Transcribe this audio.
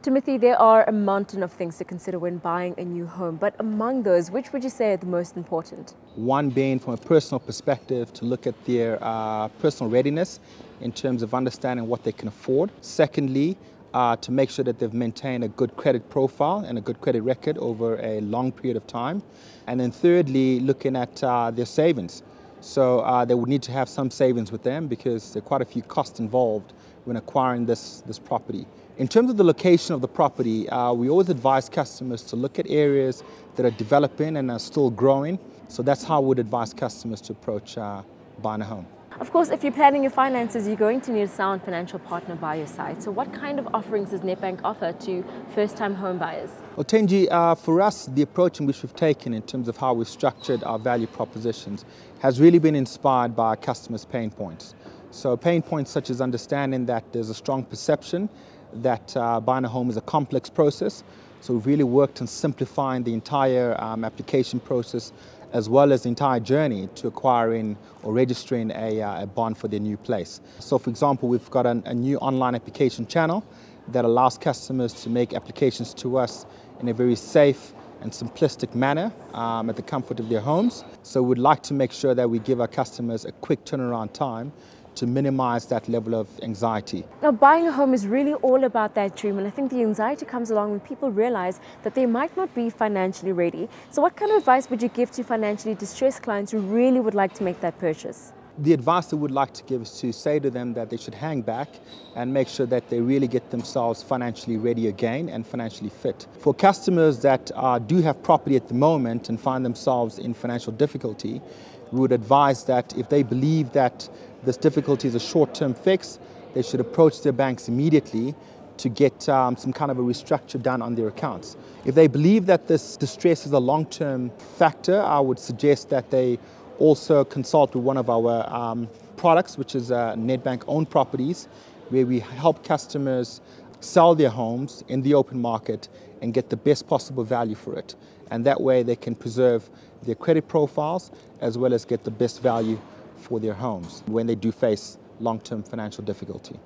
Timothy, there are a mountain of things to consider when buying a new home, but among those, which would you say are the most important? One being from a personal perspective to look at their personal readiness in terms of understanding what they can afford. Secondly, to make sure that they've maintained a good credit profile and a good credit record over a long period of time. And then thirdly, looking at their savings. So they would need to have some savings with them because there are quite a few costs involved when acquiring this property. In terms of the location of the property, we always advise customers to look at areas that are developing and are still growing. So that's how we would advise customers to approach buying a home. Of course, if you're planning your finances, you're going to need a sound financial partner by your side. So what kind of offerings does Nedbank offer to first-time home buyers? Well, Tenji, for us, the approach in which we've taken in terms of how we've structured our value propositions has really been inspired by our customers' pain points. So pain points such as understanding that there's a strong perception that buying a home is a complex process. So we've really worked on simplifying the entire application process as well as the entire journey to acquiring or registering a bond for their new place. So for example, we've got a new online application channel that allows customers to make applications to us in a very safe and simplistic manner at the comfort of their homes. So we'd like to make sure that we give our customers a quick turnaround time to minimize that level of anxiety. Now, buying a home is really all about that dream, and I think the anxiety comes along when people realize that they might not be financially ready. So what kind of advice would you give to financially distressed clients who really would like to make that purchase? The advice I would like to give is to say to them that they should hang back and make sure that they really get themselves financially ready again and financially fit. For customers that do have property at the moment and find themselves in financial difficulty, we would advise that if they believe that this difficulty is a short-term fix, they should approach their banks immediately to get some kind of a restructure done on their accounts. If they believe that this distress is a long-term factor, I would suggest that they also consult with one of our products, which is Nedbank owned properties, where we help customers sell their homes in the open market and get the best possible value for it. And that way they can preserve their credit profiles as well as get the best value for their homes when they do face long-term financial difficulty.